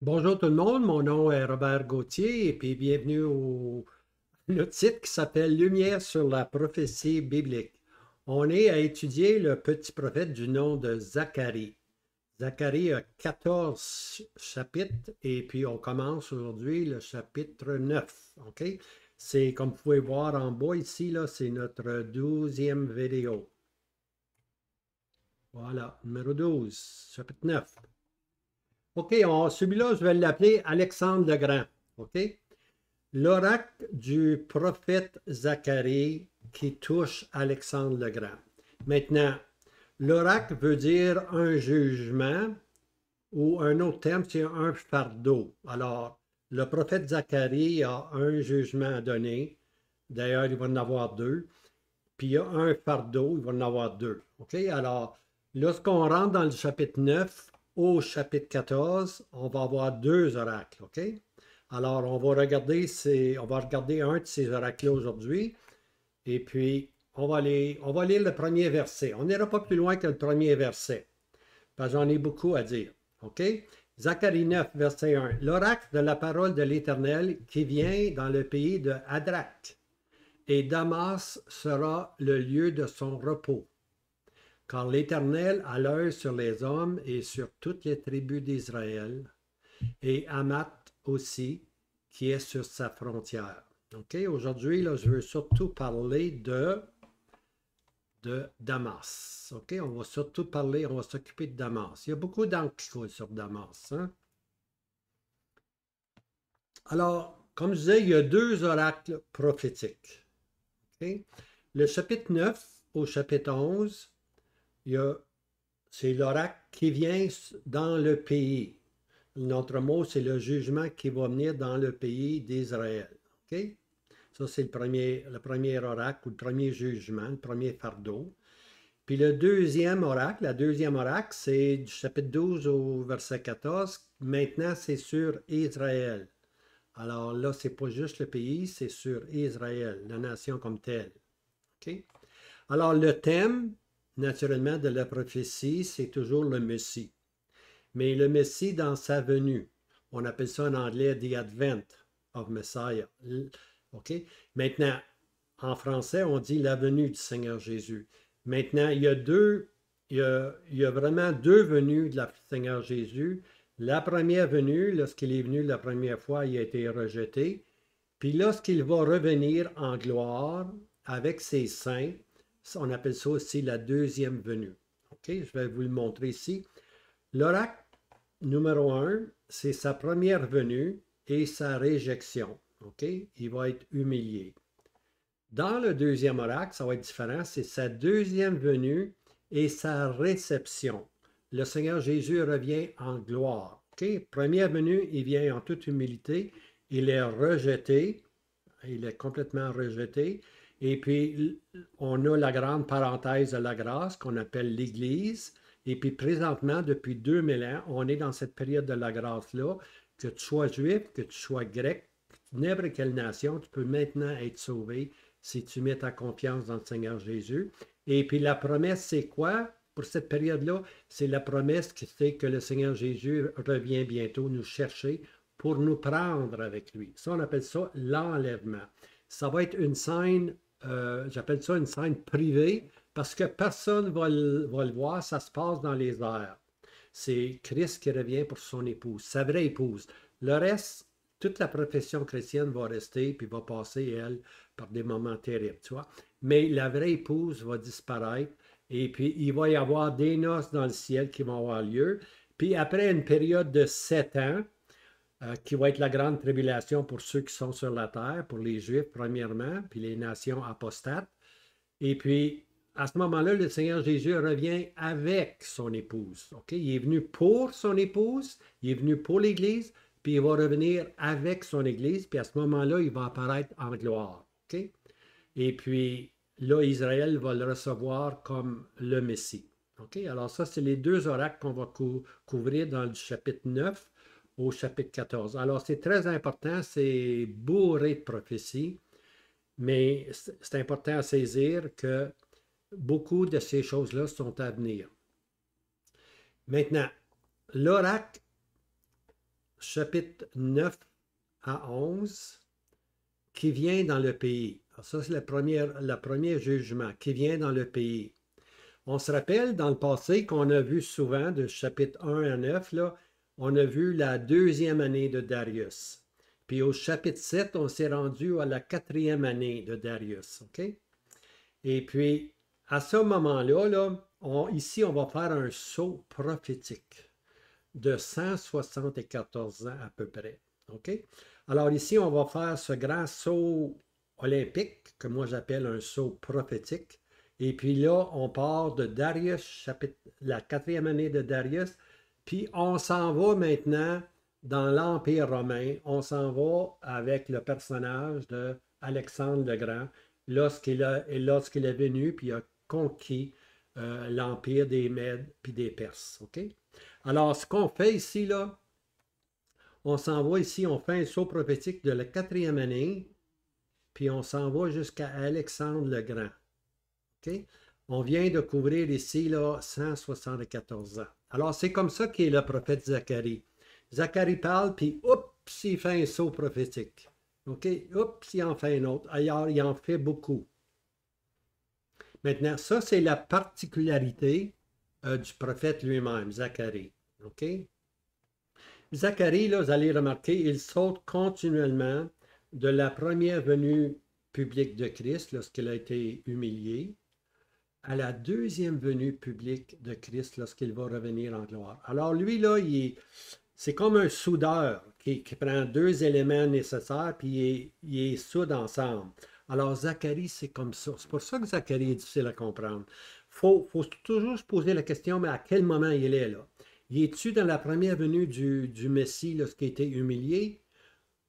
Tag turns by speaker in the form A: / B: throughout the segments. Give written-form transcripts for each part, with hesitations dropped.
A: Bonjour tout le monde, mon nom est Robert Gauthier et puis bienvenue au le titre qui s'appelle Lumière sur la prophétie biblique. On est à étudier le petit prophète du nom de Zacharie. Zacharie a 14 chapitres et puis on commence aujourd'hui le chapitre 9. OK? C'est comme vous pouvez voir en bas ici, là, c'est notre 12e vidéo. Voilà, numéro 12, chapitre 9. OK, celui-là, je vais l'appeler Alexandre le Grand. OK? L'oracle du prophète Zacharie qui touche Alexandre le Grand. Maintenant, l'oracle veut dire un jugement ou un autre terme, c'est un fardeau. Alors, le prophète Zacharie a un jugement à donner. D'ailleurs, il va en avoir deux. Puis il y a un fardeau, il va en avoir deux. OK? Alors, lorsqu'on rentre dans le chapitre 9 au chapitre 14, on va avoir deux oracles. OK? Alors, on va regarder un de ces oracles aujourd'hui. Et puis, on va lire le premier verset. On n'ira pas plus loin que le premier verset, parce que j'en ai beaucoup à dire. OK? Zacharie 9, verset 1. L'oracle de la parole de l'Éternel qui vient dans le pays de Hadrach et Damas sera le lieu de son repos. Car l'Éternel a l'œil sur les hommes et sur toutes les tribus d'Israël, et Hamath aussi, qui est sur sa frontière. OK, aujourd'hui, là, je veux surtout parler de Damas. OK, on va surtout parler, on va s'occuper de Damas. Il y a beaucoup d'encre qui coule sur Damas. Hein? Alors, comme je disais, il y a deux oracles prophétiques. OK? Le chapitre 9 au chapitre 11, c'est l'oracle qui vient dans le pays. Notre mot, c'est le jugement qui va venir dans le pays d'Israël. OK? Ça, c'est le premier oracle ou le premier jugement, le premier fardeau. Puis le deuxième oracle, la deuxième oracle, c'est du chapitre 12 au verset 14. Maintenant, c'est sur Israël. Alors là, c'est pas juste le pays, c'est sur Israël, la nation comme telle. OK? Alors le thème, naturellement, de la prophétie, c'est toujours le Messie. Mais le Messie dans sa venue. On appelle ça en anglais The Advent of Messiah. OK? Maintenant, en français, on dit la venue du Seigneur Jésus. Maintenant, il y a vraiment deux venues de la Seigneur Jésus. La première venue, lorsqu'il est venu la première fois, il a été rejeté. Puis lorsqu'il va revenir en gloire avec ses saints, on appelle ça aussi la deuxième venue. OK? Je vais vous le montrer ici. L'oracle numéro un, c'est sa première venue et sa réjection. OK? Il va être humilié. Dans le deuxième oracle, ça va être différent, c'est sa deuxième venue et sa réception. Le Seigneur Jésus revient en gloire. OK? Première venue, il vient en toute humilité, il est rejeté, il est complètement rejeté. Et puis, on a la grande parenthèse de la grâce qu'on appelle l'Église. Et puis, présentement, depuis 2000 ans, on est dans cette période de la grâce-là. Que tu sois juif, que tu sois grec, n'importe quelle nation, tu peux maintenant être sauvé si tu mets ta confiance dans le Seigneur Jésus. Et puis, la promesse, c'est quoi? Pour cette période-là, c'est la promesse qui fait que le Seigneur Jésus revient bientôt nous chercher pour nous prendre avec lui. Ça, on appelle ça l'enlèvement. Ça va être une scène, j'appelle ça une scène privée, parce que personne ne va le voir, ça se passe dans les airs. C'est Christ qui revient pour son épouse, sa vraie épouse. Le reste, toute la profession chrétienne va rester, puis va passer, elle, par des moments terribles, tu vois. Mais la vraie épouse va disparaître, et puis il va y avoir des noces dans le ciel qui vont avoir lieu. Puis après une période de 7 ans, qui va être la grande tribulation pour ceux qui sont sur la terre, pour les Juifs premièrement, puis les nations apostates. Et puis, à ce moment-là, le Seigneur Jésus revient avec son épouse. OK? Il est venu pour son épouse, il est venu pour l'Église, puis il va revenir avec son Église, puis à ce moment-là, il va apparaître en gloire. OK? Et puis, là, Israël va le recevoir comme le Messie. OK? Alors ça, c'est les deux oracles qu'on va couvrir dans le chapitre 9 au chapitre 14. Alors, c'est très important, c'est bourré de prophéties, mais c'est important à saisir que beaucoup de ces choses-là sont à venir. Maintenant, l'oracle chapitre 9 à 11, qui vient dans le pays. Alors ça, c'est le premier jugement, qui vient dans le pays. On se rappelle dans le passé qu'on a vu souvent, de chapitre 1 à 9, là, on a vu la deuxième année de Darius. Puis au chapitre 7, on s'est rendu à la quatrième année de Darius. OK? Et puis, à ce moment-là, là, ici, on va faire un saut prophétique de 174 ans à peu près. OK? Alors ici, on va faire ce grand saut olympique, que moi j'appelle un saut prophétique. Et puis là, on part de Darius, la quatrième année de Darius, puis on s'en va maintenant dans l'Empire romain. On s'en va avec le personnage de Alexandre le Grand, lorsqu'il est venu, puis a conquis l'Empire des Mèdes puis des Perses. OK? Alors, ce qu'on fait ici, là, on s'en va ici, on fait un saut prophétique de la quatrième année, puis on s'en va jusqu'à Alexandre le Grand. OK? On vient de couvrir ici là, 174 ans. Alors, c'est comme ça qu'est le prophète Zacharie. Zacharie parle, puis oups, il fait un saut prophétique. OK? Oups, il en fait un autre. Ailleurs, il en fait beaucoup. Maintenant, ça, c'est la particularité du prophète lui-même, Zacharie. OK? Zacharie, là, vous allez remarquer, il saute continuellement de la première venue publique de Christ, lorsqu'il a été humilié, à la deuxième venue publique de Christ, lorsqu'il va revenir en gloire. Alors lui, là, c'est comme un soudeur qui prend deux éléments nécessaires, puis il est soude ensemble. Alors Zacharie, c'est comme ça. C'est pour ça que Zacharie est difficile à comprendre. Faut toujours se poser la question, mais à quel moment il est là? Y es-tu dans la première venue du Messie lorsqu'il a été humilié?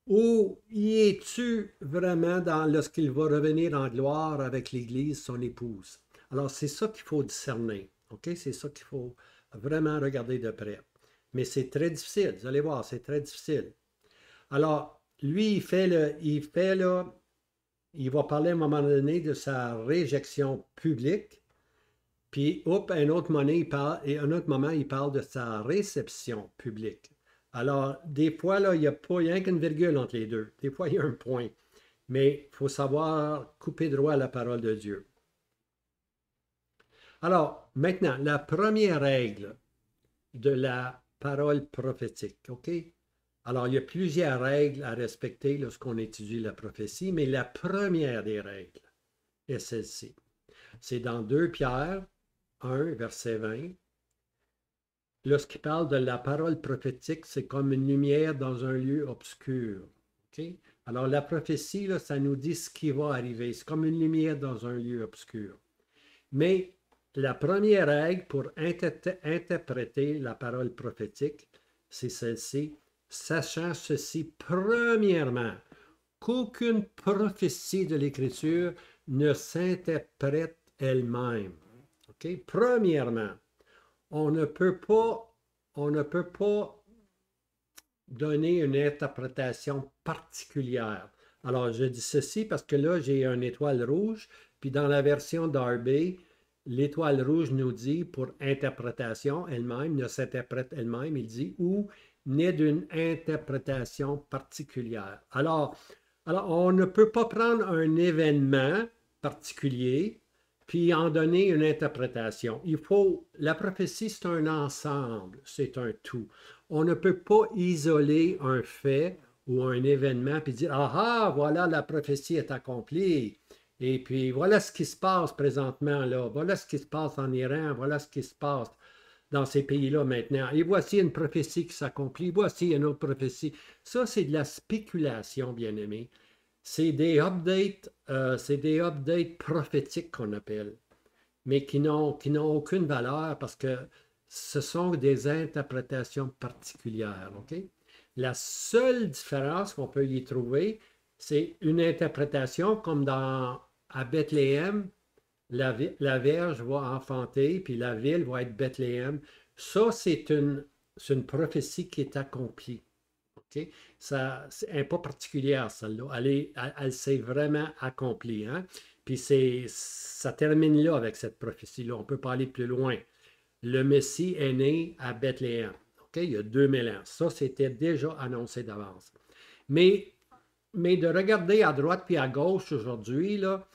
A: Ou y es-tu vraiment lorsqu'il va revenir en gloire avec l'Église, son épouse? Alors, c'est ça qu'il faut discerner. OK? C'est ça qu'il faut vraiment regarder de près. Mais c'est très difficile. Vous allez voir, c'est très difficile. Alors, lui, il va parler à un moment donné de sa réjection publique. Puis, hop, un autre moment, il parle de sa réception publique. Alors, des fois, là, il n'y a pas rien qu'une virgule entre les deux. Des fois, il y a un point. Mais il faut savoir couper droit à la parole de Dieu. Alors, maintenant, la première règle de la parole prophétique, OK? Alors, il y a plusieurs règles à respecter lorsqu'on étudie la prophétie, mais la première des règles est celle-ci. C'est dans 2 Pierre 1, verset 20. Lorsqu'il parle de la parole prophétique, c'est comme une lumière dans un lieu obscur. Okay? Alors, la prophétie, là, ça nous dit ce qui va arriver. C'est comme une lumière dans un lieu obscur. Mais la première règle pour interpréter la parole prophétique, c'est celle-ci, sachant ceci, premièrement, qu'aucune prophétie de l'Écriture ne s'interprète elle-même. Okay? Premièrement, on ne peut pas donner une interprétation particulière. Alors, je dis ceci parce que là, j'ai une étoile rouge, puis dans la version Darby, l'étoile rouge nous dit pour interprétation elle-même, ne s'interprète elle-même, il dit, ou n'est d'une interprétation particulière. Alors, on ne peut pas prendre un événement particulier puis en donner une interprétation. La prophétie, c'est un ensemble, c'est un tout. On ne peut pas isoler un fait ou un événement puis dire, ah ah, voilà, la prophétie est accomplie. Et puis, voilà ce qui se passe présentement là. Voilà ce qui se passe en Iran. Voilà ce qui se passe dans ces pays-là maintenant. Et voici une prophétie qui s'accomplit. Voici une autre prophétie. Ça, c'est de la spéculation, bien-aimé. C'est des updates prophétiques qu'on appelle, mais qui n'ont aucune valeur parce que ce sont des interprétations particulières. Okay? La seule différence qu'on peut y trouver, c'est une interprétation comme à Bethléem, la Vierge va enfanter, puis la ville va être Bethléem. Ça, c'est une prophétie qui est accomplie. Okay? Ça, elle n'est pas particulière, celle-là. Elle s'est vraiment accomplie. Hein? Puis ça termine là avec cette prophétie-là. On ne peut pas aller plus loin. Le Messie est né à Bethléem. OK? Il y a 2000 ans. Ça, c'était déjà annoncé d'avance. Mais, mais de regarder à droite puis à gauche aujourd'hui, là,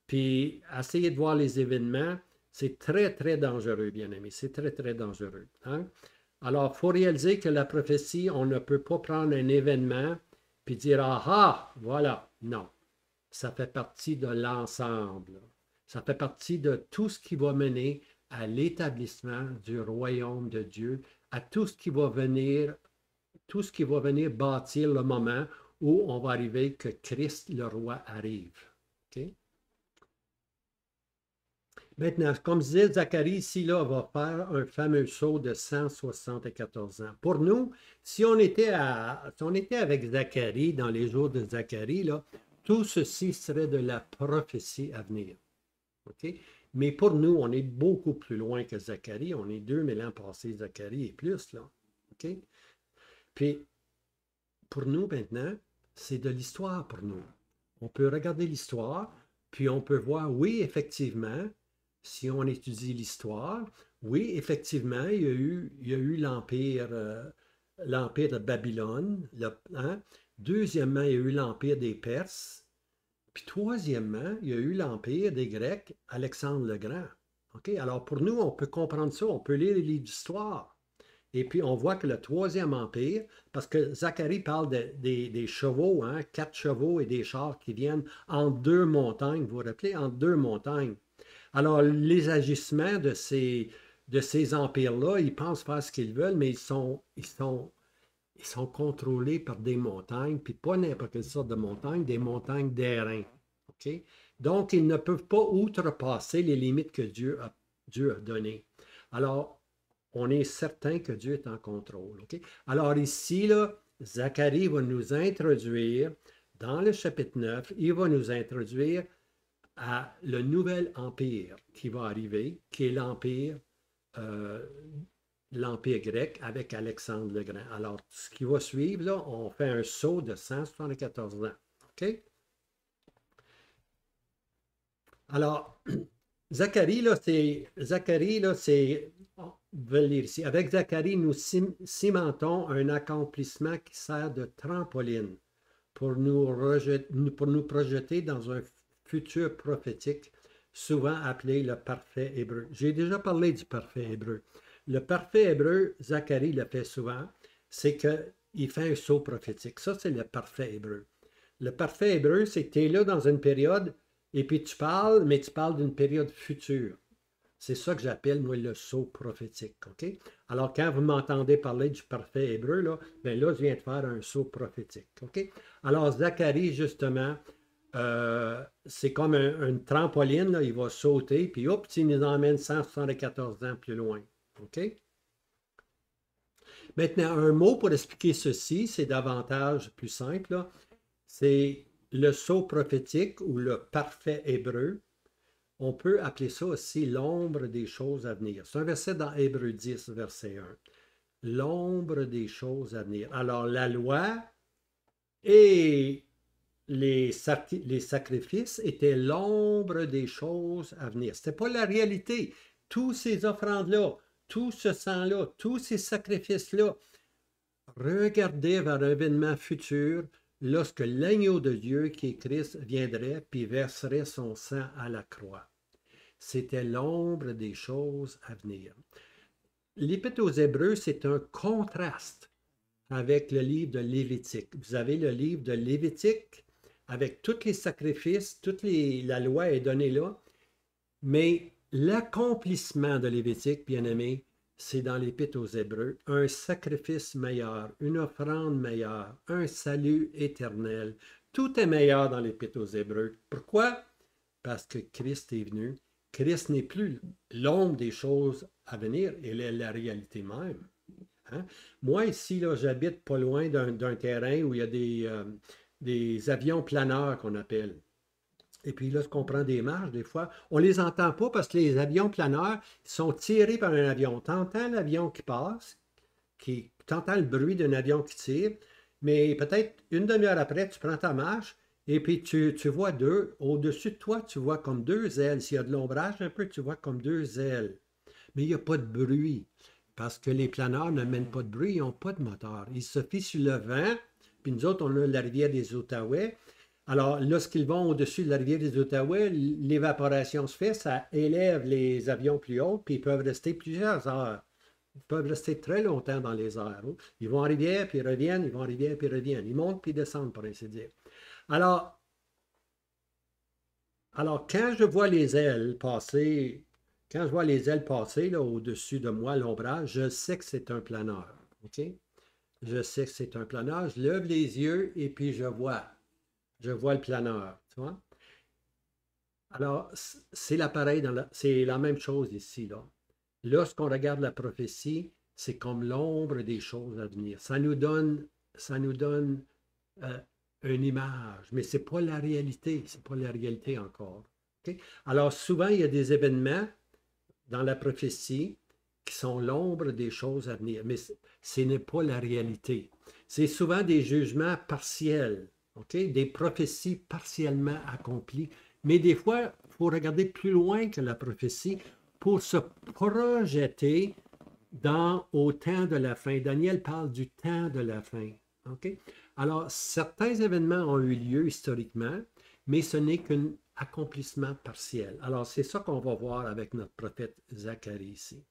A: puis essayer de voir les événements, c'est très, très dangereux, bien aimé. C'est très, très dangereux. Hein? Alors, il faut réaliser que la prophétie, on ne peut pas prendre un événement puis dire, ah ah, voilà. Non. Ça fait partie de l'ensemble. Ça fait partie de tout ce qui va mener à l'établissement du royaume de Dieu, à tout ce qui va venir, tout ce qui va venir bâtir le moment où on va arriver que Christ le roi arrive. OK? Maintenant, comme disait Zacharie, ici, là, on va faire un fameux saut de 174 ans. Pour nous, si on était avec Zacharie dans les jours de Zacharie, là, tout ceci serait de la prophétie à venir. OK? Mais pour nous, on est beaucoup plus loin que Zacharie. On est 2000 ans passés, Zacharie et plus, là. OK? Puis, pour nous, maintenant, c'est de l'histoire pour nous. On peut regarder l'histoire, puis on peut voir, oui, effectivement, si on étudie l'histoire, oui, effectivement, il y a eu l'Empire de Babylone. Hein? Deuxièmement, il y a eu l'Empire des Perses. Puis troisièmement, il y a eu l'Empire des Grecs, Alexandre le Grand. OK? Alors pour nous, on peut comprendre ça, on peut lire les livres d'histoire. Et puis on voit que le troisième empire, parce que Zacharie parle des chevaux, hein, 4 chevaux et des chars qui viennent en 2 montagnes, vous vous rappelez, en 2 montagnes. Alors les agissements de ces empires-là, ils pensent faire ce qu'ils veulent, mais ils sont contrôlés par des montagnes, puis pas n'importe quelle sorte de montagne, des montagnes d'airain. OK? Donc, ils ne peuvent pas outrepasser les limites que Dieu a données. Alors, on est certain que Dieu est en contrôle. OK? Alors ici, là, Zacharie va nous introduire, dans le chapitre 9, il va nous introduire à le nouvel empire qui va arriver, qui est l'Empire grec avec Alexandre le Grand. Alors, ce qui va suivre, là, on fait un saut de 174 ans. OK? Alors, Zacharie, c'est, je vais le lire ici. Avec Zacharie, nous cimentons un accomplissement qui sert de trampoline pour nous projeter dans un futur prophétique, souvent appelé le parfait hébreu. J'ai déjà parlé du parfait hébreu. Le parfait hébreu, Zacharie le fait souvent, c'est qu'il fait un saut prophétique. Ça, c'est le parfait hébreu. Le parfait hébreu, c'est que tu es là dans une période et puis tu parles, mais tu parles d'une période future. C'est ça que j'appelle, moi, le saut prophétique. OK? Alors, quand vous m'entendez parler du parfait hébreu, là, bien là, je viens de faire un saut prophétique. OK? Alors, Zacharie, justement, c'est comme une trampoline, là, il va sauter, puis hop, il nous emmène 174 ans plus loin. OK? Maintenant, un mot pour expliquer ceci, c'est davantage plus simple, là. C'est le sceau prophétique ou le parfait hébreu. On peut appeler ça aussi l'ombre des choses à venir. C'est un verset dans Hébreux 10, verset 1. L'ombre des choses à venir. Alors, la loi et les sacrifices étaient l'ombre des choses à venir. Ce n'était pas la réalité. Tous ces offrandes-là, tout ce sang-là, tous ces sacrifices-là regardaient vers un événement futur lorsque l'agneau de Dieu, qui est Christ, viendrait puis verserait son sang à la croix. C'était l'ombre des choses à venir. L'Épître aux Hébreux, c'est un contraste avec le livre de Lévitique. Vous avez le livre de Lévitique avec tous les sacrifices, la loi est donnée là, mais l'accomplissement de Lévitique, bien aimé, c'est dans l'Épître aux Hébreux, un sacrifice meilleur, une offrande meilleure, un salut éternel. Tout est meilleur dans l'Épître aux Hébreux. Pourquoi? Parce que Christ est venu. Christ n'est plus l'ombre des choses à venir, il est la réalité même. Hein? Moi, ici, là, j'habite pas loin d'un terrain où il y a des avions planeurs qu'on appelle. Et puis là, lorsqu'on prend des marches, des fois, on ne les entend pas parce que les avions planeurs sont tirés par un avion. Tu entends l'avion qui passe, tu entends le bruit d'un avion qui tire, mais peut-être une demi-heure après, tu prends ta marche et puis tu vois au-dessus de toi, tu vois comme 2 ailes. S'il y a de l'ombrage un peu, tu vois comme 2 ailes. Mais il n'y a pas de bruit. parce que les planeurs ne mènent pas de bruit, ils n'ont pas de moteur. Ils se fient sur le vent, puis nous autres, on a la rivière des Outaouais. Alors, lorsqu'ils vont au-dessus de la rivière des Outaouais, l'évaporation se fait, ça élève les avions plus haut, puis ils peuvent rester plusieurs heures. Ils peuvent rester très longtemps dans les airs. Ils vont en rivière, puis ils reviennent, ils vont en rivière, puis ils reviennent. Ils montent, puis ils descendent, pour ainsi dire. Alors, quand je vois les ailes passer, là, au-dessus de moi, l'ombrage, je sais que c'est un planeur. OK? Je sais que c'est un planeur. Je lève les yeux et puis je vois. Je vois le planeur. Tu vois? Alors, c'est l'appareil, c'est la même chose ici, là. Lorsqu'on regarde la prophétie, c'est comme l'ombre des choses à venir. Ça nous donne euh, une image, mais ce n'est pas la réalité. Ce n'est pas la réalité encore. OK? Alors, souvent, il y a des événements dans la prophétie qui sont l'ombre des choses à venir, mais ce n'est pas la réalité. C'est souvent des jugements partiels, OK? Des prophéties partiellement accomplies, mais des fois, il faut regarder plus loin que la prophétie pour se projeter au temps de la fin. Daniel parle du temps de la fin. OK? Alors, certains événements ont eu lieu historiquement, mais ce n'est qu'un accomplissement partiel. Alors, c'est ça qu'on va voir avec notre prophète Zacharie ici.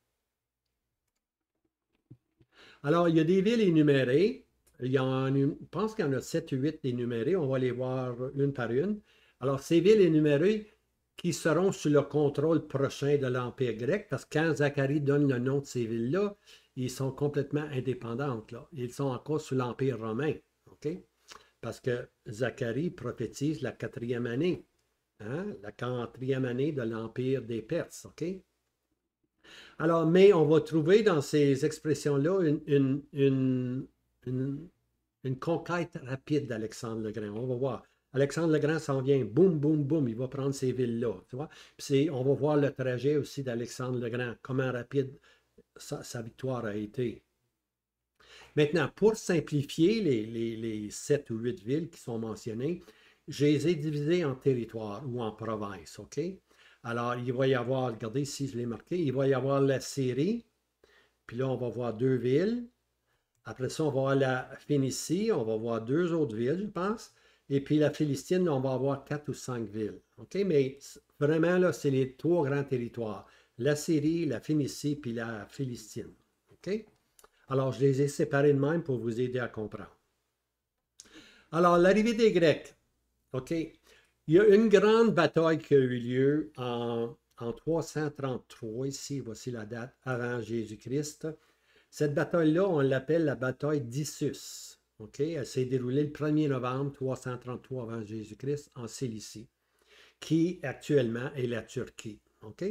A: Alors, il y a des villes énumérées. Je pense qu'il y en a 7 ou 8 énumérées. On va les voir une par une. Alors, ces villes énumérées qui seront sous le contrôle prochain de l'Empire grec, parce que quand Zacharie donne le nom de ces villes-là, ils sont complètement indépendantes, là. Ils sont encore sous l'Empire romain. OK? Parce que Zacharie prophétise la 4e année. Hein? La 4e année de l'Empire des Perses. OK? Alors, mais on va trouver dans ces expressions-là une conquête rapide d'Alexandre le Grand. On va voir. Alexandre le Grand s'en vient, boum, boum, boum, il va prendre ces villes-là. Tu vois? Puis on va voir le trajet aussi d'Alexandre le Grand, comment rapide sa victoire a été. Maintenant, pour simplifier les 7 ou 8 villes qui sont mentionnées, je les ai divisées en territoires ou en provinces, OK? Alors, il va y avoir, regardez ici, je l'ai marqué, il va y avoir la Syrie, puis là, on va voir 2 villes. Après ça, on va voir la Phénicie, on va voir 2 autres villes, je pense. Et puis la Philistine, on va avoir 4 ou 5 villes. OK? Mais vraiment, là, c'est les 3 grands territoires. La Syrie, la Phénicie, puis la Philistine. OK? Alors, je les ai séparés de même pour vous aider à comprendre. Alors, l'arrivée des Grecs. OK? Il y a une grande bataille qui a eu lieu en 333, ici, voici la date, avant Jésus-Christ. Cette bataille-là, on l'appelle la bataille d'Issus. OK? Elle s'est déroulée le 1er novembre 333 avant Jésus-Christ en Cilicie, qui actuellement est la Turquie. OK?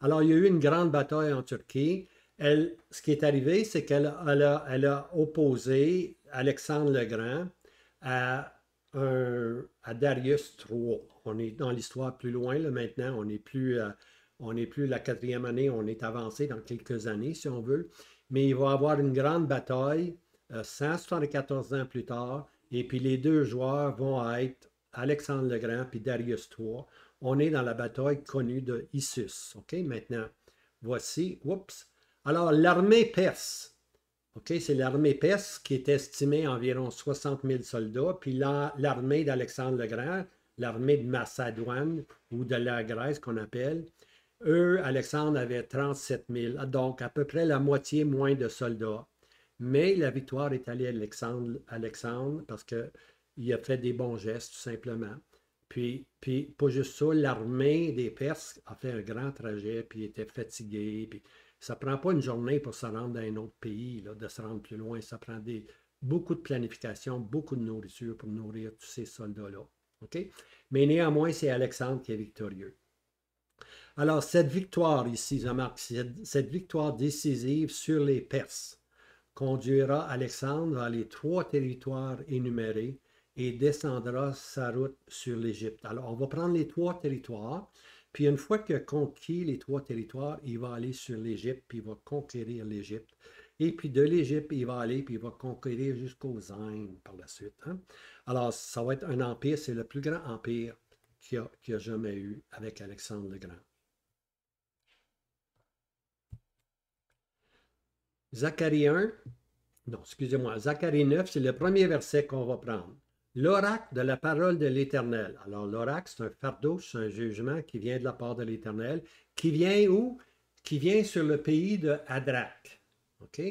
A: Alors, il y a eu une grande bataille en Turquie. Ce qui est arrivé, c'est qu'elle a opposé Alexandre le Grand à Darius III. On est dans l'histoire plus loin là, maintenant. On n'est plus la 4e année, on est avancé dans quelques années, si on veut. Mais il va y avoir une grande bataille 174 ans plus tard. Et puis les deux joueurs vont être Alexandre le Grand puis Darius III. On est dans la bataille connue de Issus. OK, maintenant, voici, oups. Alors, l'armée perse, OK, c'est l'armée perse qui est estimée à environ 60 000 soldats, puis l'armée d'Alexandre le Grand, l'armée de Macédoine ou de la Grèce qu'on appelle, eux, Alexandre avait 37 000, donc à peu près la moitié moins de soldats. Mais la victoire est allée à Alexandre parce qu'il a fait des bons gestes, tout simplement. Puis pas juste ça, l'armée des Perses a fait un grand trajet, puis était fatiguée. Puis ça ne prend pas une journée pour se rendre dans un autre pays, là, de se rendre plus loin. Ça prend beaucoup de planification, beaucoup de nourriture pour nourrir tous ces soldats-là. OK? Mais néanmoins, c'est Alexandre qui est victorieux. Alors, cette victoire ici, Jean-Marc, cette victoire décisive sur les Perses conduira Alexandre dans les 3 territoires énumérés et descendra sa route sur l'Égypte. Alors, on va prendre les 3 territoires, puis une fois qu'il a conquis les 3 territoires, il va aller sur l'Égypte, puis il va conquérir l'Égypte. Et puis de l'Égypte, il va aller, puis il va conquérir jusqu'aux Indes par la suite. Hein? Alors, ça va être un empire, c'est le plus grand empire qu'il y a jamais eu avec Alexandre le Grand. Zacharie 1, non, excusez-moi, Zacharie 9, c'est le premier verset qu'on va prendre. L'oracle de la parole de l'Éternel. Alors, l'oracle, c'est un fardeau, c'est un jugement qui vient de la part de l'Éternel, qui vient où? Qui vient sur le pays de Hadrach. OK?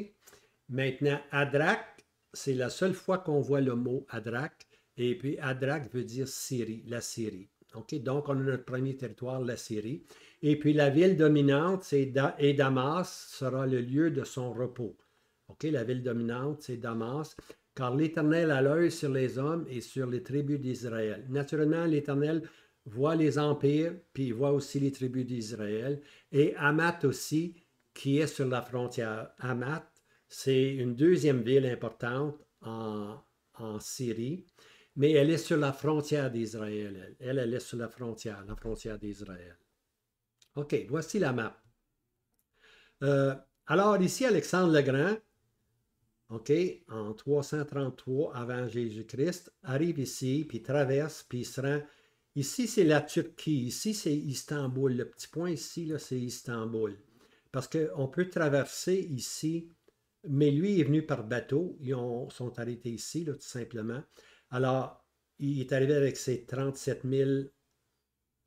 A: Maintenant, Hadrach, c'est la seule fois qu'on voit le mot Hadrach, et puis Hadrach veut dire Syrie, la Syrie. OK? Donc, on a notre premier territoire, la Syrie. Et puis, la ville dominante, et Damas sera le lieu de son repos. OK? La ville dominante, c'est Damas, car l'Éternel a l'œil sur les hommes et sur les tribus d'Israël. Naturellement, l'Éternel voit les empires, puis il voit aussi les tribus d'Israël. Et Hamath aussi, qui est sur la frontière. Hamath, c'est une deuxième ville importante en Syrie, mais elle est sur la frontière d'Israël. Elle est sur la frontière d'Israël. OK, voici la map. Alors ici, Alexandre le Grand, OK, en 333 avant Jésus-Christ, arrive ici, puis traverse, puis il se rend. Ici, c'est la Turquie. Ici, c'est Istanbul. Le petit point ici, là, c'est Istanbul. Parce qu'on peut traverser ici, mais lui est venu par bateau. Ils sont arrêtés ici, là, tout simplement. Alors, il est arrivé avec ses 37 000,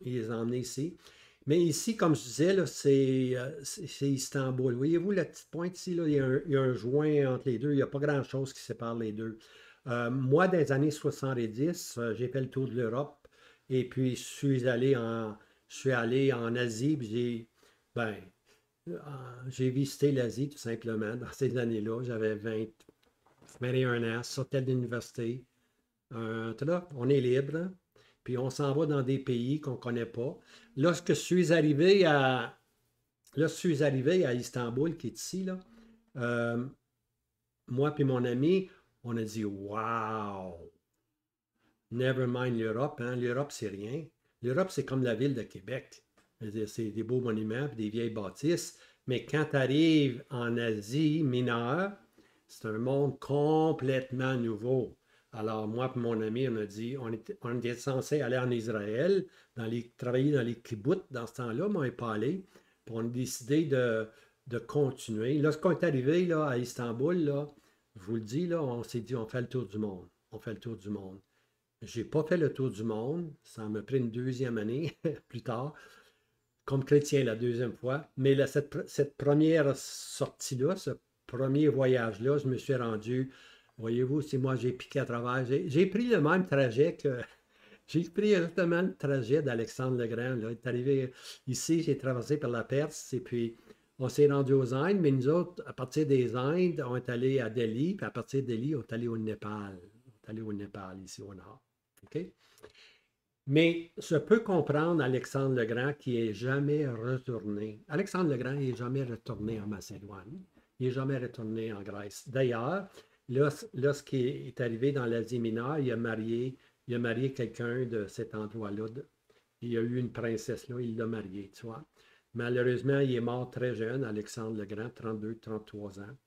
A: il les a emmenés ici. Mais ici, comme je disais, là, c'est Istanbul. Voyez-vous la petite pointe ici, là, il y a un joint entre les deux. Il n'y a pas grand-chose qui sépare les deux. Moi, dans les années 70, j'ai fait le tour de l'Europe et puis je suis allé en Asie, puis ben, j'ai visité l'Asie tout simplement dans ces années-là. J'avais 21 ans, sortais de l'université. Là, on est libre, puis on s'en va dans des pays qu'on ne connaît pas. Lorsque je suis arrivé à, Istanbul, qui est ici, là, euh, moi et mon ami, on a dit Wow! Never mind l'Europe, hein? L'Europe, c'est rien. L'Europe, c'est comme la ville de Québec. C'est des beaux monuments, des vieilles bâtisses. Mais quand tu arrives en Asie mineure, c'est un monde complètement nouveau. Alors, moi et mon ami, on a dit, on était censé aller en Israël, travailler dans les kibbutz dans ce temps-là, mais on n'est pas allé. Puis on a décidé de continuer. Lorsqu'on est arrivé là, à Istanbul, là, je vous le dis, là, on s'est dit, on fait le tour du monde. On fait le tour du monde. J'ai pas fait le tour du monde. Ça m'a pris une deuxième année plus tard, comme chrétien la deuxième fois. Mais là, cette première sortie-là, ce premier voyage-là, je me suis rendu. Voyez-vous, si moi j'ai piqué à travers. J'ai pris le même trajet que. J'ai pris exactement le trajet d'Alexandre le Grand. Là. Il est arrivé ici, j'ai traversé par la Perse et puis on s'est rendu aux Indes, mais nous autres, à partir des Indes, on est allé à Delhi, puis à partir de Delhi, on est allé au Népal. On est allé au Népal, ici au nord. OK? Mais je peux comprendre Alexandre le Grand qui n'est jamais retourné. Alexandre le Grand n'est jamais retourné en Macédoine. Il n'est jamais retourné en Grèce. D'ailleurs, lorsqu'il est arrivé dans l'Asie mineure, il a marié quelqu'un de cet endroit-là. Il y a eu une princesse là, il l'a mariée, tu vois. Malheureusement, il est mort très jeune, Alexandre le Grand, 32-33 ans.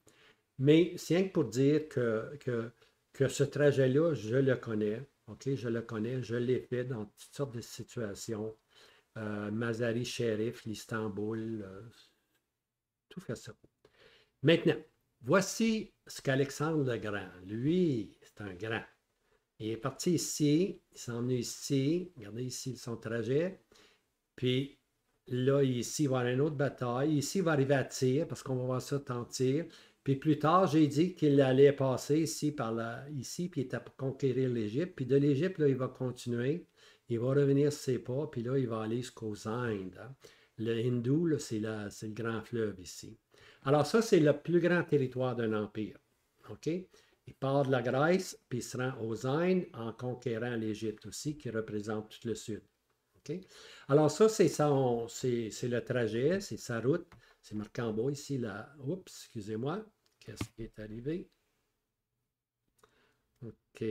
A: Mais c'est rien que pour dire que ce trajet-là, je le connais. OK, je le connais, je l'ai fait dans toutes sortes de situations. Mazari Sherif, l'Istanbul, tout fait ça. Maintenant, voici ce qu'Alexandre le Grand, lui, c'est un grand. Il est parti ici, il s'est emmené ici, regardez ici son trajet, puis là, ici, il va y avoir une autre bataille. Ici, il va arriver à Tyr, parce qu'on va voir ça en Tyr. Puis plus tard, j'ai dit qu'il allait passer ici, ici, puis il était pour conquérir l'Égypte. Puis de l'Égypte, là, il va continuer. Il va revenir sur ses pas, puis là, il va aller jusqu'aux Indes. Hein. Le Hindou, là, c'est le grand fleuve ici. Alors ça, c'est le plus grand territoire d'un empire. OK? Il part de la Grèce, puis il se rend aux Indes en conquérant l'Égypte aussi, qui représente tout le sud. OK? Alors ça, c'est le trajet, c'est sa route. C'est marqué en bas ici, là. Oups, excusez-moi. Qu'est-ce qui est arrivé? OK.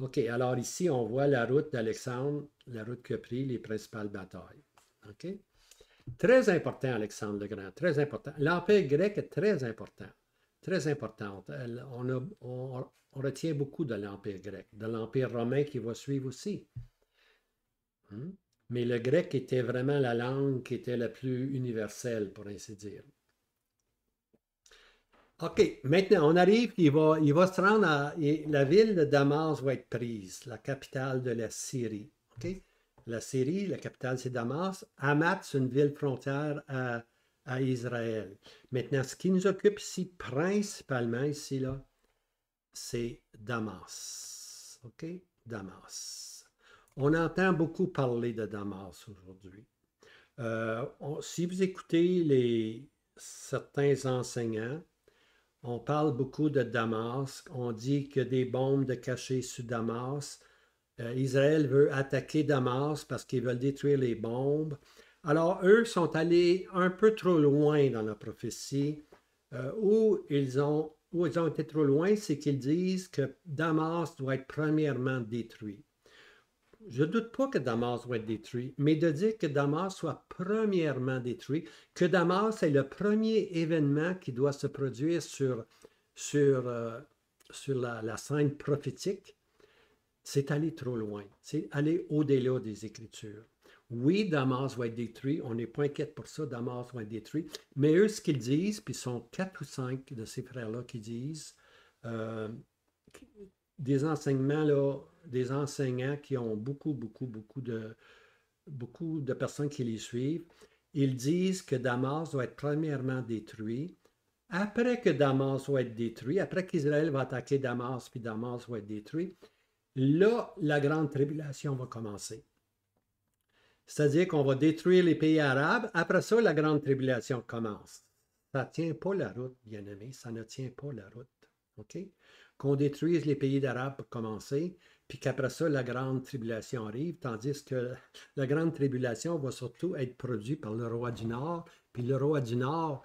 A: OK, alors ici, on voit la route d'Alexandre, la route qu'il a pris, les principales batailles. OK? Très important, Alexandre le Grand, très important. L'Empire grec est très important. Très important. On retient beaucoup de l'Empire grec, de l'Empire romain qui va suivre aussi. Mais le grec était vraiment la langue qui était la plus universelle, pour ainsi dire. OK, maintenant, on arrive, il va se rendre la ville de Damas va être prise, la capitale de la Syrie. OK? La Syrie, la capitale, c'est Damas. Hamath, c'est une ville frontière à Israël. Maintenant, ce qui nous occupe ici, principalement ici, là, c'est Damas. OK? Damas. On entend beaucoup parler de Damas aujourd'hui. Si vous écoutez certains enseignants, on parle beaucoup de Damas. On dit que des bombes de cachées sur Damas. Israël veut attaquer Damas parce qu'ils veulent détruire les bombes. Alors, eux sont allés un peu trop loin dans la prophétie. Où ils ont été trop loin, c'est qu'ils disent que Damas doit être premièrement détruit. Je ne doute pas que Damas va être détruit, mais de dire que Damas soit premièrement détruit, que Damas est le premier événement qui doit se produire sur la scène prophétique, c'est aller trop loin. C'est aller au-delà des Écritures. Oui, Damas va être détruit, on n'est pas inquiète pour ça, Damas va être détruit, mais eux, ce qu'ils disent, puis ils sont 4 ou 5 de ces frères-là qui disent, euh, des enseignements, là, des enseignants qui ont beaucoup de personnes qui les suivent. Ils disent que Damas doit être premièrement détruit. Après que Damas va être détruit, après qu'Israël va attaquer Damas, puis Damas va être détruit, là, la grande tribulation va commencer. C'est-à-dire qu'on va détruire les pays arabes. Après ça, la grande tribulation commence. Ça ne tient pas la route, bien-aimé. Ça ne tient pas la route. OK? Qu'on détruise les pays d'Arabes pour commencer, puis qu'après ça, la grande tribulation arrive, tandis que la grande tribulation va surtout être produite par le roi du Nord. Puis le roi du Nord,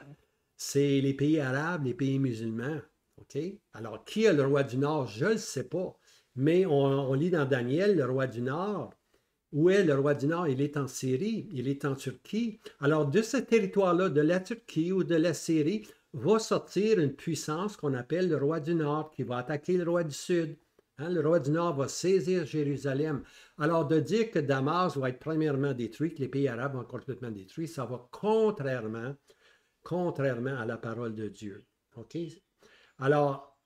A: c'est les pays arabes, les pays musulmans. OK? Alors, qui est le roi du Nord? Je ne le sais pas. Mais on lit dans Daniel, le roi du Nord. Où est le roi du Nord? Il est en Syrie, il est en Turquie. Alors, de ce territoire-là, de la Turquie ou de la Syrie, va sortir une puissance qu'on appelle le roi du Nord, qui va attaquer le roi du Sud. Hein, le roi du Nord va saisir Jérusalem. Alors, de dire que Damas va être premièrement détruit, que les pays arabes vont être complètement détruits, ça va contrairement à la parole de Dieu. OK? Alors,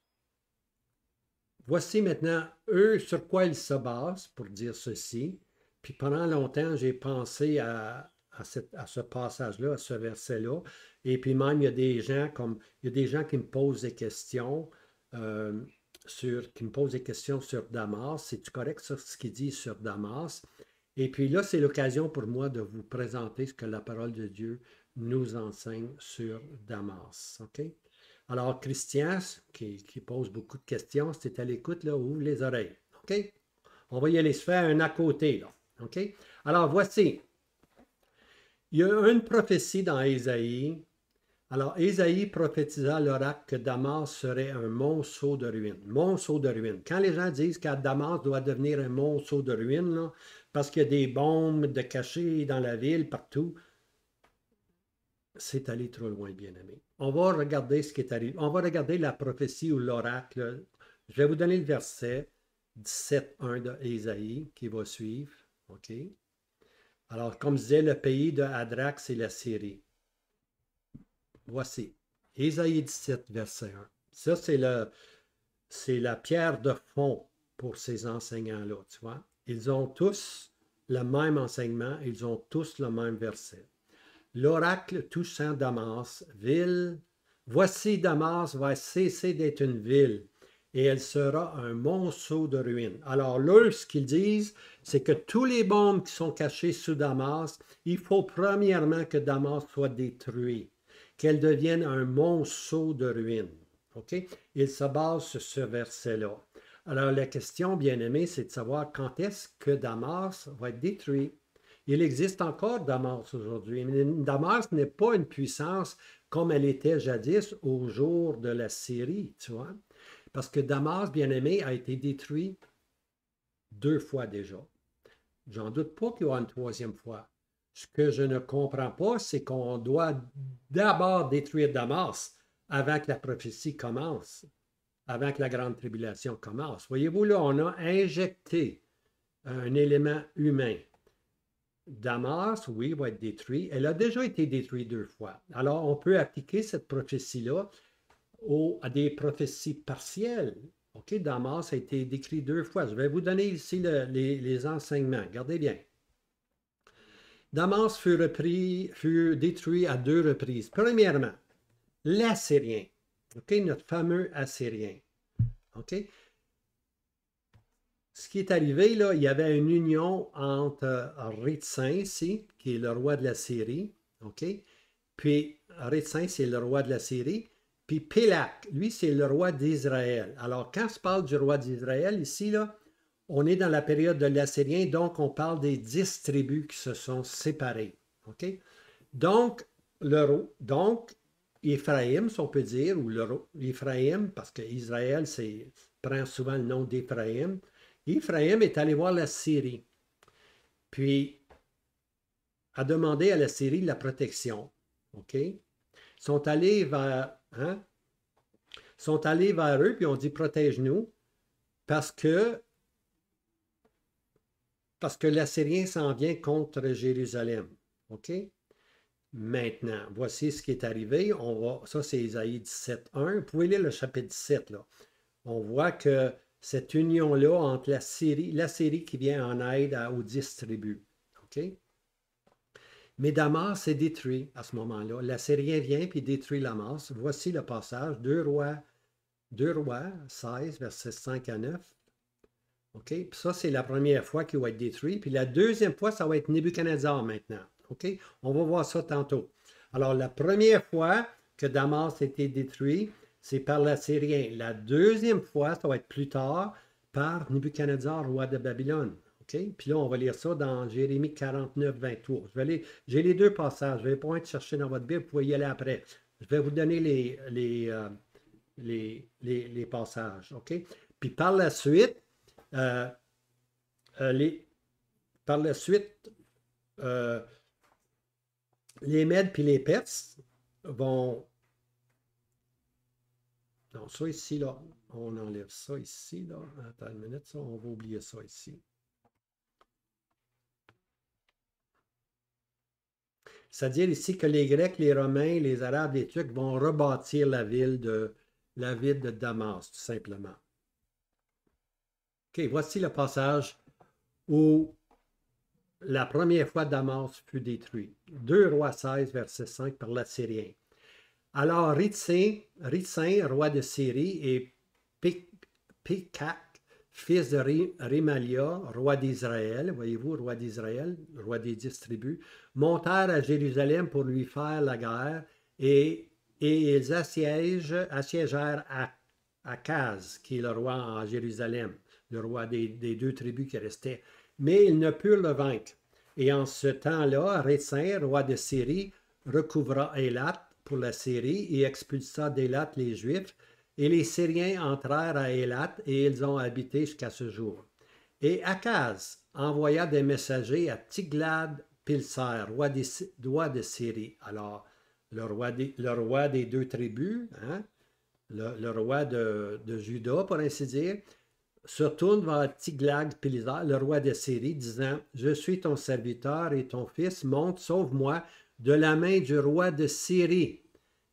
A: voici maintenant, eux, sur quoi ils se basent pour dire ceci. Puis pendant longtemps, j'ai pensé à ce passage-là, à ce verset-là. Et puis même, il y a des gens qui me posent des questions sur Damas. C'est-tu correct sur ce qu'il dit sur Damas? Et puis là, c'est l'occasion pour moi de vous présenter ce que la parole de Dieu nous enseigne sur Damas. OK? Alors, Christian, qui pose beaucoup de questions, si tu es à l'écoute, là, ouvre les oreilles. OK? On va y aller se faire un à côté, là. OK? Alors, voici. Il y a une prophétie dans Ésaïe. Alors, Ésaïe prophétisa l'oracle que Damas serait un monceau de ruines. Monceau de ruines. Quand les gens disent que Damas doit devenir un monceau de ruines, là, parce qu'il y a des bombes de cachées dans la ville, partout, c'est allé trop loin, bien-aimé. On va regarder ce qui est arrivé. On va regarder la prophétie ou l'oracle. Je vais vous donner le verset 17.1 de Ésaïe qui va suivre. OK? Alors, comme je disais, le pays de Hadrach, c'est la Syrie. Voici. Ésaïe 17, verset 1. Ça, c'est la pierre de fond pour ces enseignants-là, tu vois. Ils ont tous le même enseignement, ils ont tous le même verset. L'oracle touchant Damas, ville. Voici Damas va cesser d'être une ville et elle sera un monceau de ruines. Alors là, ce qu'ils disent, c'est que tous les bombes qui sont cachées sous Damas, il faut premièrement que Damas soit détruit, qu'elle devienne un monceau de ruines. OK? Il se base sur ce verset-là. Alors la question, bien aimé, c'est de savoir quand est-ce que Damas va être détruit. Il existe encore Damas aujourd'hui. Mais Damas n'est pas une puissance comme elle était jadis au jour de la Syrie, tu vois. Parce que Damas, bien aimé, a été détruit 2 fois déjà. J'en doute pas qu'il y aura une 3e fois. Ce que je ne comprends pas, c'est qu'on doit d'abord détruire Damas avant que la prophétie commence, avant que la grande tribulation commence. Voyez-vous, là, on a injecté un élément humain. Damas, oui, va être détruit. Elle a déjà été détruite 2 fois. Alors, on peut appliquer cette prophétie-là à des prophéties partielles. OK, Damas a été décrit 2 fois. Je vais vous donner ici les enseignements. Regardez bien. Damas fut détruit à 2 reprises. Premièrement, l'Assyrien. OK, notre fameux Assyrien. OK? Ce qui est arrivé, là, il y avait une union entre Ritsin ici, qui est le roi de la Syrie. OK? Puis Ritsin, c'est le roi de la Syrie. Puis Pélak, lui, c'est le roi d'Israël. Alors, quand se parle du roi d'Israël, ici, là, on est dans la période de l'Assyrien, donc on parle des 10 tribus qui se sont séparées. OK? Donc, Éphraïm, si on peut dire, ou Éphraïm, parce que Israël prend souvent le nom d'Éphraïm. Éphraïm est allé voir la Syrie, puis a demandé à la Syrie la protection. OK? Ils sont allés vers eux, puis on dit protège-nous, parce que l'Assyrien s'en vient contre Jérusalem. OK? Maintenant, voici ce qui est arrivé. Ça, c'est Isaïe 17.1. Vous pouvez lire le chapitre 17, là. On voit que cette union-là entre la Syrie qui vient en aide aux 10 tribus. OK? Mais Damas est détruit à ce moment-là. L'Assyrien vient puis détruit Damas. Voici le passage, 2 Rois 16, versets 5 à 9. OK? Puis ça, c'est la première fois qu'il va être détruit. Puis la deuxième fois, ça va être Nebuchadnezzar maintenant. OK? On va voir ça tantôt. Alors, la première fois que Damas a été détruit, c'est par l'Assyrien. La deuxième fois, ça va être plus tard, par Nebuchadnezzar, roi de Babylone. OK? Puis là, on va lire ça dans Jérémie 49, 23. J'ai les 2 passages. Je ne vais pas être chercher dans votre Bible, vous pouvez y aller après. Je vais vous donner les passages. OK? Puis par la suite, les Mèdes puis les Perses vont... Non, ça ici, là, on enlève ça ici, là. Attends une minute, ça, on va oublier ça ici. C'est-à-dire ici que les Grecs, les Romains, les Arabes, les Turcs vont rebâtir la ville de Damas, tout simplement. OK, voici le passage où la première fois Damas fut détruit. 2 Rois 16, verset 5 par l'Assyrien. Alors Ritsin, roi de Syrie, et Pekak, fils de Rémalia, roi d'Israël, voyez-vous, roi d'Israël, roi des 10 tribus, montèrent à Jérusalem pour lui faire la guerre, et ils assiégèrent Akaz, qui est le roi en Jérusalem, le roi des 2 tribus qui restaient. Mais ils ne purent le vaincre. Et en ce temps-là, Ritsin, roi de Syrie, recouvra Élat pour la Syrie et expulsa d'Élat les Juifs. Et les Syriens entrèrent à Élat et ils ont habité jusqu'à ce jour. Et Akaz envoya des messagers à Tiglath-Pilser, roi de Syrie. Alors, le roi des 2 tribus, le roi de Juda, pour ainsi dire, se tourne vers Tiglath-Pilser, le roi de Syrie, disant « Je suis ton serviteur et ton fils, monte, sauve-moi de la main du roi de Syrie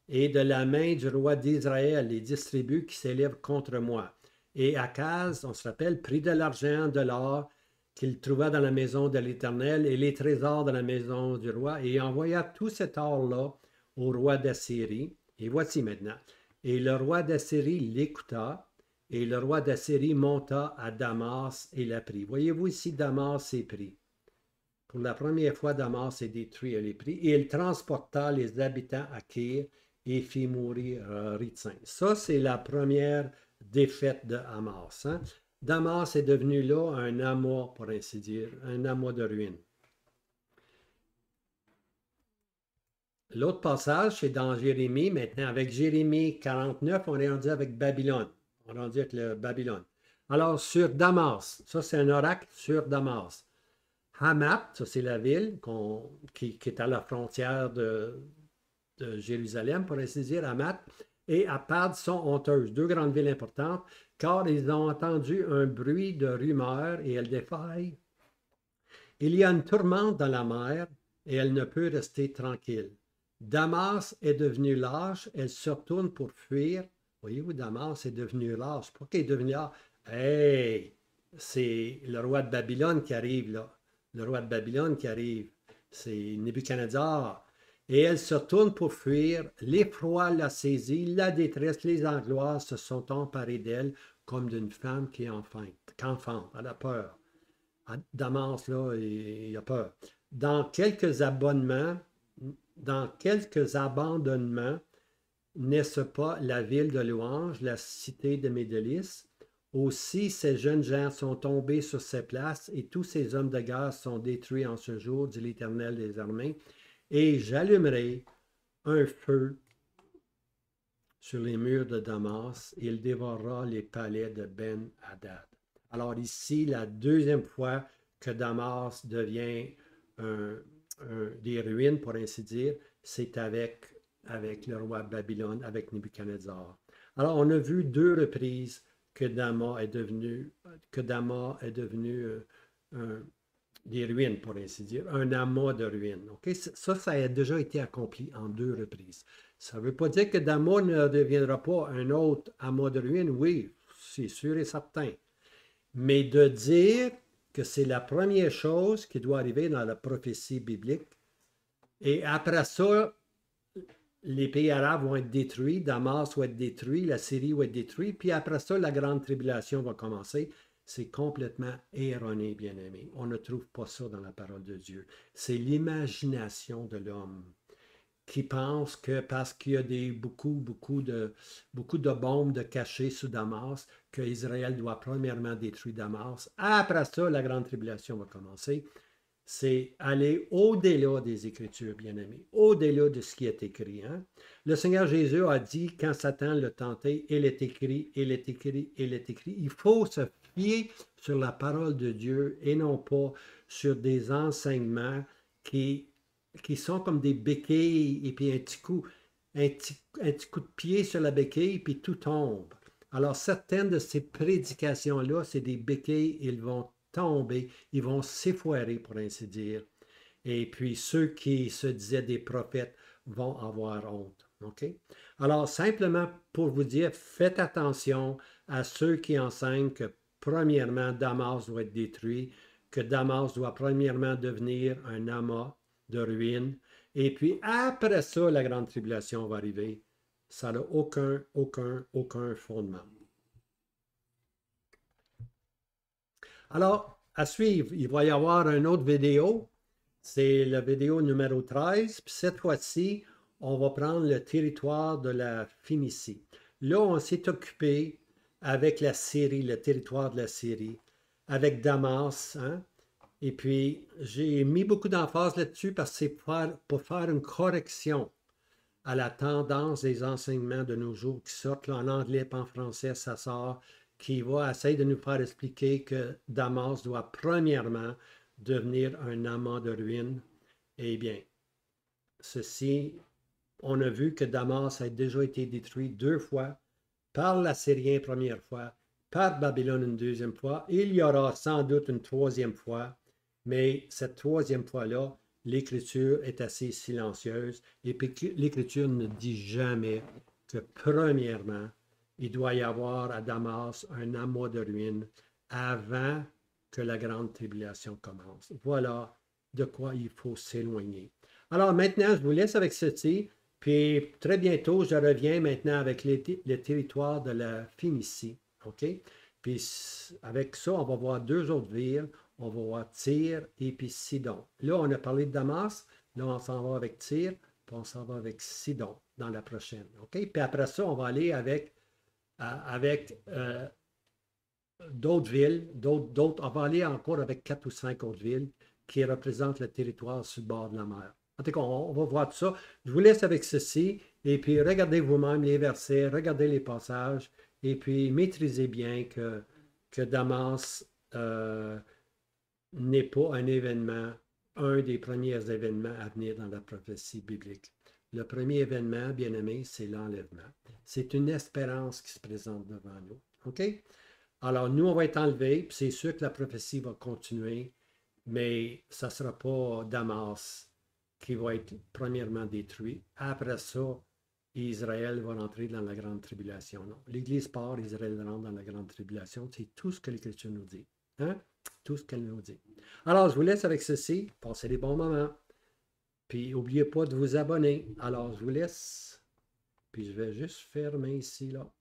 A: et de la main du roi d'Israël, les 10 tribus qui s'élèvent contre moi. » Et Akaz, on se rappelle, prit de l'argent, de l'or qu'il trouva dans la maison de l'Éternel et les trésors de la maison du roi et envoya tout cet or-là au roi d'Assyrie. Et voici maintenant. Et le roi d'Assyrie l'écouta. Et le roi d'Assyrie monta à Damas et la prit. Voyez-vous ici, Damas est pris. Pour la première fois, Damas est détruit et est pris. Et il transporta les habitants à Kir et fit mourir Ritsin. Ça, c'est la première défaite de Damas. Damas est devenu là un amas, pour ainsi dire, un amas de ruines. L'autre passage, c'est dans Jérémie. Maintenant, avec Jérémie 49, on est rendu avec Babylone. On est rendu avec le Babylone. Alors, sur Damas, ça c'est un oracle sur Damas. Hamath, ça c'est la ville qui est à la frontière de Jérusalem, pour ainsi dire, Hamath, et Arpad sont honteuses, 2 grandes villes importantes, car ils ont entendu un bruit de rumeur et elles défaillent. Il y a une tourmente dans la mer et elle ne peut rester tranquille. Damas est devenue lâche, elle se retourne pour fuir. Voyez-vous, Damas est devenu rare. C'est pas qu'il est devenu rare. Hey, c'est le roi de Babylone qui arrive, là. Le roi de Babylone qui arrive. C'est Nebuchadnezzar. Et elle se tourne pour fuir. L'effroi l'a saisie, la détresse, les angoisses se sont emparées d'elle comme d'une femme qui est qu'enfante. Elle a peur. Damas, là, il a peur. Dans quelques abonnements, dans quelques abandonnements, n'est-ce pas la ville de louange, la cité de mes délices? Aussi, ces jeunes gens sont tombés sur ces places, et tous ces hommes de guerre sont détruits en ce jour, dit l'Éternel des armées. Et j'allumerai un feu sur les murs de Damas, et il dévorera les palais de Ben-Hadad. Alors ici, la deuxième fois que Damas devient des ruines, pour ainsi dire, c'est avec le roi Babylone, avec Nebuchadnezzar. Alors, on a vu deux reprises que Damas est devenu des ruines, pour ainsi dire, un amas de ruines. Okay? Ça a déjà été accompli en deux reprises. Ça ne veut pas dire que Damas ne deviendra pas un autre amas de ruines, oui, c'est sûr et certain. Mais de dire que c'est la première chose qui doit arriver dans la prophétie biblique, et après ça, les pays arabes vont être détruits, Damas va être détruit, la Syrie va être détruite, puis après ça, la grande tribulation va commencer. C'est complètement erroné, bien-aimé. On ne trouve pas ça dans la parole de Dieu. C'est l'imagination de l'homme qui pense que parce qu'il y a beaucoup de bombes de cachées sous Damas, qu'Israël doit premièrement détruire Damas. Après ça, la grande tribulation va commencer. C'est aller au-delà des Écritures, bien-aimés, au-delà de ce qui est écrit. Hein? Le Seigneur Jésus a dit, quand Satan l'a tenté, il est écrit, il est écrit, il est écrit. Il faut se fier sur la parole de Dieu et non pas sur des enseignements qui sont comme des béquilles et puis un petit coup de pied sur la béquille, puis tout tombe. Alors, certaines de ces prédications-là, c'est des béquilles, ils vont tomber, ils vont s'effoirer, pour ainsi dire. Et puis, ceux qui se disaient des prophètes vont avoir honte. OK? Alors, simplement pour vous dire, faites attention à ceux qui enseignent que, premièrement, Damas doit être détruit, que Damas doit premièrement devenir un amas de ruines, et puis après ça, la grande tribulation va arriver. Ça n'a aucun fondement. Alors, à suivre, il va y avoir une autre vidéo. C'est la vidéo numéro 13. Puis cette fois-ci, on va prendre le territoire de la Phénicie. Là, on s'est occupé avec la Syrie, le territoire de la Syrie, avec Damas. Hein? Et puis, j'ai mis beaucoup d'emphase là-dessus parce que c'est pour faire une correction à la tendance des enseignements de nos jours qui sortent là, en anglais et en français, ça sort, qui va essayer de nous faire expliquer que Damas doit premièrement devenir un amas de ruines. Eh bien, ceci, on a vu que Damas a déjà été détruit deux fois, par l'Assyrien première fois, par Babylone une deuxième fois. Il y aura sans doute une troisième fois, mais cette troisième fois-là, l'Écriture est assez silencieuse et puis l'Écriture ne dit jamais que premièrement, il doit y avoir à Damas un amas de ruines avant que la grande tribulation commence. Voilà de quoi il faut s'éloigner. Alors maintenant, je vous laisse avec ceci, puis très bientôt, je reviens maintenant avec le territoire de la Phénicie. OK? Puis avec ça, on va voir deux autres villes. On va voir Tyr et puis Sidon. Là, on a parlé de Damas. Là, on s'en va avec Tyr, puis on s'en va avec Sidon dans la prochaine. OK? Puis après ça, on va aller avec d'autres villes, on va aller encore avec 4 ou 5 autres villes qui représentent le territoire sur le bord de la mer. En tout cas, on va voir tout ça. Je vous laisse avec ceci, et puis regardez vous-même les versets, regardez les passages, et puis maîtrisez bien que Damas n'est pas un événement, un des premiers événements à venir dans la prophétie biblique. Le premier événement, bien aimé, c'est l'enlèvement. C'est une espérance qui se présente devant nous. OK? Alors, nous, on va être enlevés, puis c'est sûr que la prophétie va continuer, mais ça ne sera pas Damas qui va être premièrement détruit. Après ça, Israël va rentrer dans la grande tribulation. Non. L'Église part, Israël rentre dans la grande tribulation. C'est tout ce que l'Écriture nous dit. Hein? Tout ce qu'elle nous dit. Alors, je vous laisse avec ceci. Passez des bons moments. Puis, n'oubliez pas de vous abonner. Alors, je vous laisse. Puis, je vais juste fermer ici, là.